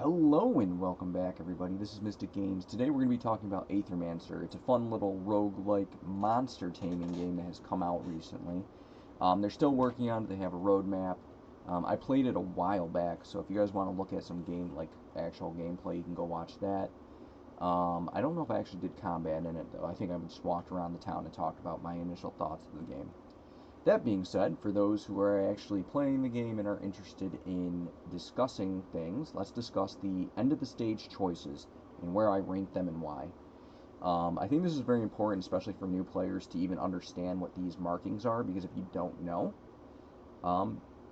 Hello and welcome back, everybody. This is Mystic Games. Today we're going to be talking about Aethermancer. It's a fun little roguelike monster taming game that has come out recently. They're still working on it. They have a roadmap. I played it a while back, so if you guys want to look at some actual gameplay, you can go watch that. I don't know if I actually did combat in it, though. I think I just walked around the town and talked about my initial thoughts of the game. That being said, for those who are actually playing the game and are interested in discussing things, let's discuss the end of the stage choices and where I rank them and why. I think this is very important, especially for new players, to even understand what these markings are, because if you don't know,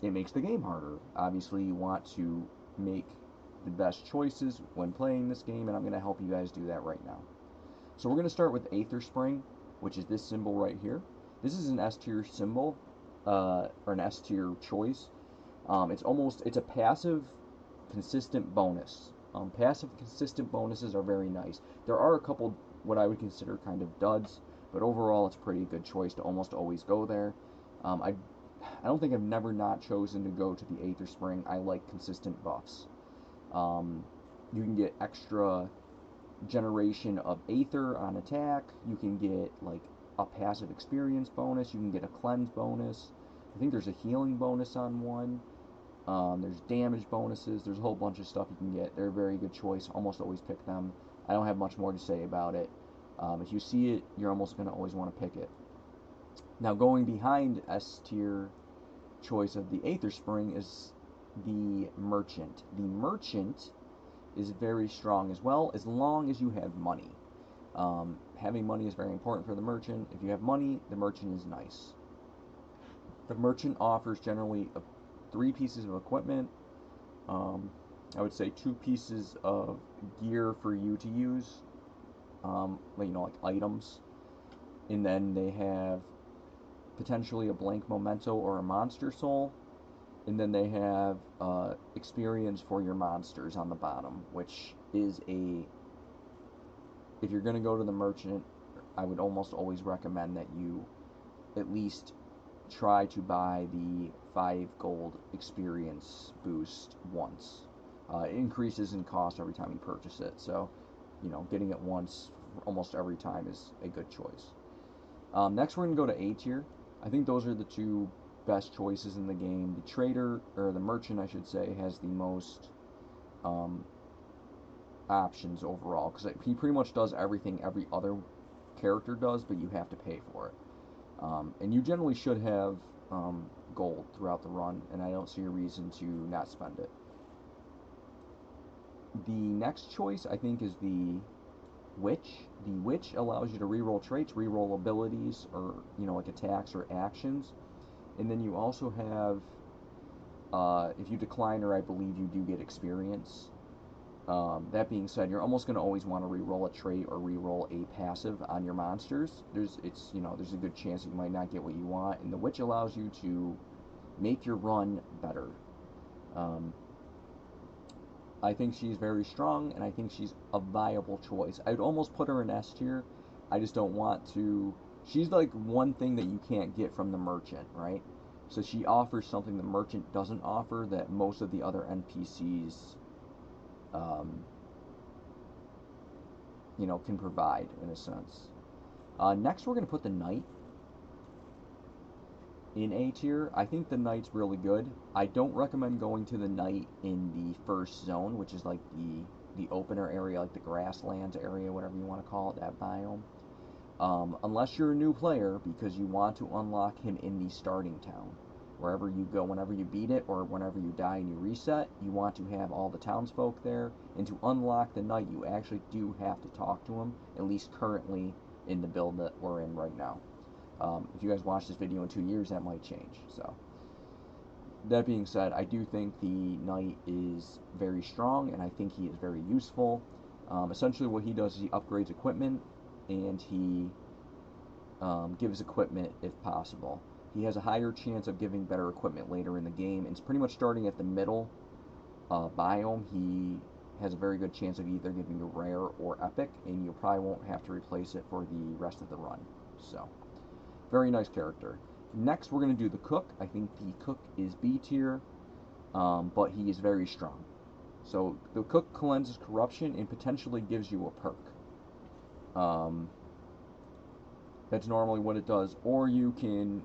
it makes the game harder. Obviously, you want to make the best choices when playing this game, and I'm going to help you guys do that right now. So we're going to start with Aether Spring, which is this symbol right here. This is an S tier symbol, or an S tier choice. It's a passive, consistent bonus. Passive, consistent bonuses are very nice. There are a couple what I would consider kind of duds, but overall it's a pretty good choice to almost always go there. I don't think I've never not chosen to go to the Aether Spring. I like consistent buffs. You can get extra generation of Aether on attack. You can get like a passive experience bonus. You can get a cleanse bonus. I think there's a healing bonus on one. There's damage bonuses. There's a whole bunch of stuff you can get. They're a very good choice. Almost always pick them. I don't have much more to say about it. If you see it, you're almost going to always want to pick it. Now, going behind S tier choice of the Aether Spring is the Merchant. The Merchant is very strong as well, as long as you have money. Having money is very important for the merchant. If you have money, the merchant is nice. The merchant offers generally 3 pieces of equipment. I would say 2 pieces of gear for you to use, like items. And then they have potentially a blank memento or a monster soul. And then they have experience for your monsters on the bottom, which is if you're going to go to the merchant, I would almost always recommend that you at least try to buy the 5 gold experience boost once. It increases in cost every time you purchase it, so getting it once almost every time is a good choice. Next, we're going to go to A tier. I think those are the 2 best choices in the game. The trader, or the merchant, I should say, has the most options overall, because he pretty much does everything every other character does, but you have to pay for it. And you generally should have gold throughout the run, and I don't see a reason to not spend it. The next choice, I think, is the Witch. The Witch allows you to reroll traits, reroll abilities, or like attacks or actions. And then you also have, if you decline her, I believe you do get experience. That being said, you're almost going to always want to reroll a trait or reroll a passive on your monsters. There's a good chance that you might not get what you want, and the Witch allows you to make your run better. I think she's very strong, and I think she's a viable choice. I'd almost put her in S tier. I just don't want to. She's like one thing that you can't get from the merchant, right? So she offers something the merchant doesn't offer that most of the other NPCs can provide in a sense. Next, we're going to put the Knight in A tier. I think the Knight's really good. I don't recommend going to the Knight in the first zone, which is like the opener area, like the grasslands area, whatever you want to call it, that biome. Unless you're a new player, because you want to unlock him in the starting town. Wherever you go, whenever you beat it, or whenever you die and you reset, you want to have all the townsfolk there. And to unlock the Knight, you actually do have to talk to him, at least currently in the build that we're in right now. If you guys watch this video in 2 years, that might change. So, that being said, I do think the Knight is very strong, and I think he is very useful. Essentially, what he does is he upgrades equipment, and he gives equipment if possible. He has a higher chance of giving better equipment later in the game. It's pretty much starting at the middle biome. He has a very good chance of either giving you rare or epic, and you probably won't have to replace it for the rest of the run. So, very nice character. Next, we're going to do the Cook. I think the Cook is B tier, but he is very strong. So the cook cleanses corruption and potentially gives you a perk. Um, that's normally what it does. Or you can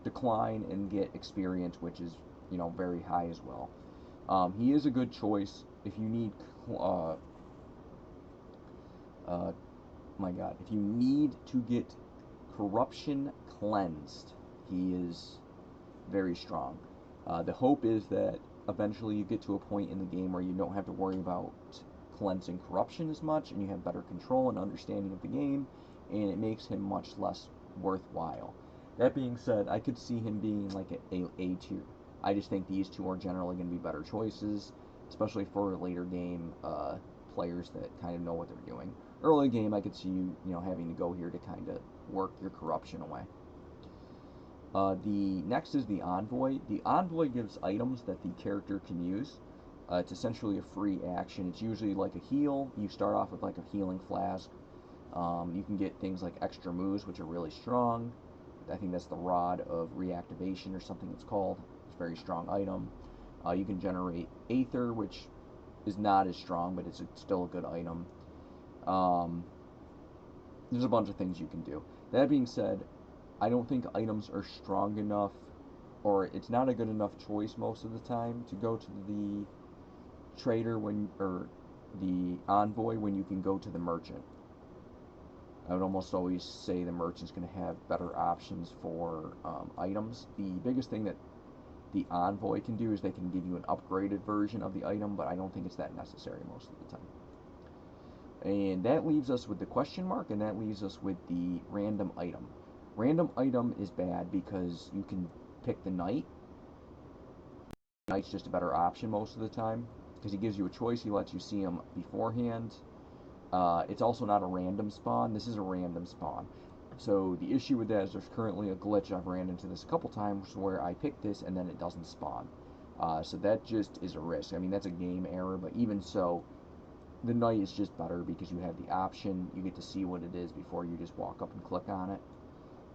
decline and get experience, which is, you know, very high as well. He is a good choice if you need, uh, uh, my God, if you need to get corruption cleansed, he is very strong. The hope is that eventually you get to a point in the game where you don't have to worry about cleansing corruption as much, and you have better control and understanding of the game, and it makes him much less worthwhile. That being said, I could see him being like A tier. I just think these two are generally going to be better choices, especially for later game players that kind of know what they're doing. Early game, I could see you know, having to go here to kind of work your corruption away. The next is the Envoy. The Envoy gives items that the character can use. It's essentially a free action. It's usually like a heal. You start off with like a healing flask. You can get things like extra moves, which are really strong. I think that's the Rod of Reactivation or something it's called. It's a very strong item. You can generate Aether, which is not as strong, but it's still a good item. There's a bunch of things you can do. That being said, I don't think items are strong enough, or it's not a good enough choice most of the time to go to the trader or the envoy when you can go to the merchant. I would almost always say the merchant's going to have better options for items. The biggest thing that the envoy can do is they can give you an upgraded version of the item, but I don't think it's that necessary most of the time. And that leaves us with the question mark, and that leaves us with the random item. Random item is bad because you can pick the knight. Knight's just a better option most of the time because he gives you a choice. He lets you see him beforehand. It's also not a random spawn. This is a random spawn. So the issue with that is there's currently a glitch. I've ran into this a couple times where I pick this and then it doesn't spawn. So that just is a risk. I mean, that's a game error, but even so, the knight is just better because you have the option. You get to see what it is before you just walk up and click on it.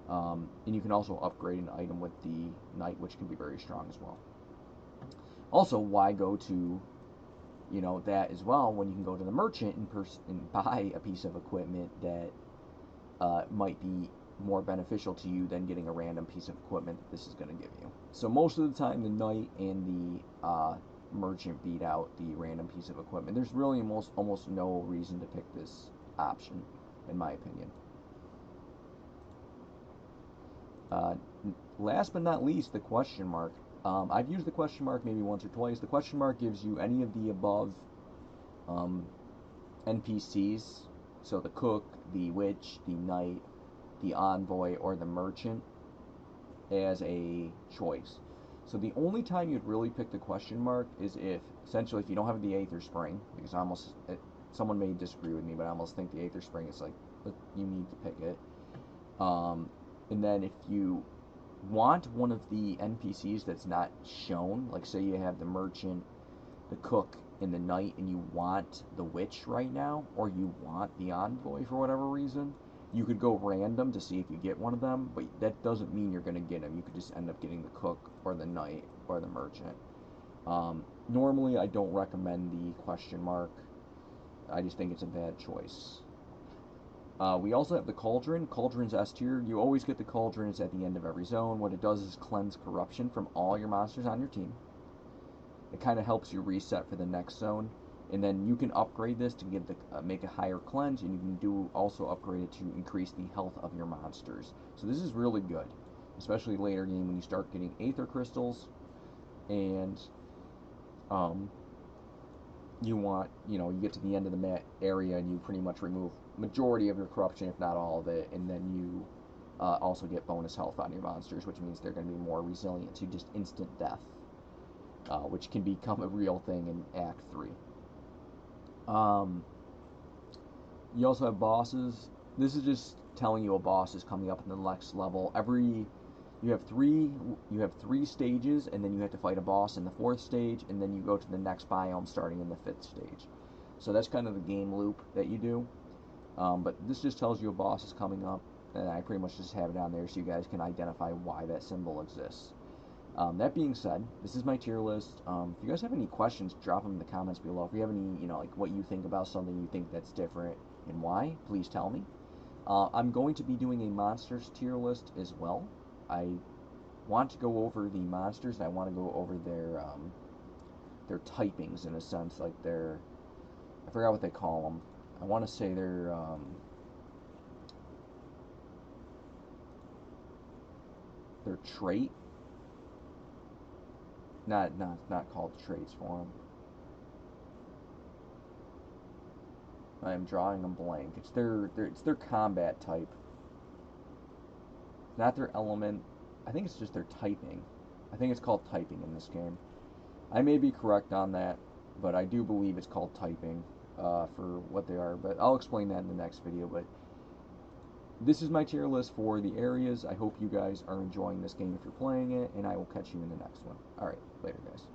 And you can also upgrade an item with the knight, which can be very strong as well. Also, why go to, you know, that as well when you can go to the merchant and buy a piece of equipment that might be more beneficial to you than getting a random piece of equipment that this is going to give you. So most of the time, the knight and the merchant beat out the random piece of equipment. There's really almost no reason to pick this option, in my opinion. Last but not least, the question mark. I've used the question mark maybe once or twice. The question mark gives you any of the above NPCs, so the cook, the witch, the knight, the envoy, or the merchant as a choice. So the only time you'd really pick the question mark is if, essentially, if you don't have the Aether Spring, because someone may disagree with me, but I almost think the Aether Spring is like, you need to pick it. And then if you want one of the NPCs that's not shown, like say you have the merchant, the cook, and the knight, and you want the witch right now, or you want the envoy for whatever reason, you could go random to see if you get one of them, but that doesn't mean you're going to get them. You could just end up getting the cook, or the knight, or the merchant. Normally, I don't recommend the question mark. I just think it's a bad choice. We also have the Cauldron. Cauldron's S tier. You always get the Cauldrons at the end of every zone. What it does is cleanse corruption from all your monsters on your team. It kind of helps you reset for the next zone. And then you can upgrade this to give make a higher cleanse, and you can also upgrade it to increase the health of your monsters. So this is really good, especially later game when you start getting Aether Crystals, and you get to the end of the area and you pretty much remove majority of your corruption, if not all of it, and then you also get bonus health on your monsters, which means they're going to be more resilient to just instant death, which can become a real thing in Act 3. You also have bosses. This is just telling you a boss is coming up in the next level. You have three stages, and then you have to fight a boss in the 4th stage, and then you go to the next biome starting in the 5th stage. So that's kind of the game loop that you do. But this just tells you a boss is coming up, and I pretty much just have it on there so you guys can identify why that symbol exists. That being said, this is my tier list. If you guys have any questions, drop them in the comments below. If you have any, like what you think about something you think that's different and why, please tell me. I'm going to be doing a monsters tier list as well. I want to go over the monsters, and I want to go over their typings in a sense, like I forgot what they call them. I want to say their trait. Not called traits for them. I am drawing a blank. It's their combat type. Not their element. I think it's just their typing. I think it's called typing in this game. I may be correct on that, but I do believe it's called typing for what they are. But I'll explain that in the next video. But this is my tier list for the areas. I hope you guys are enjoying this game if you're playing it, and I will catch you in the next one. Alright, later guys.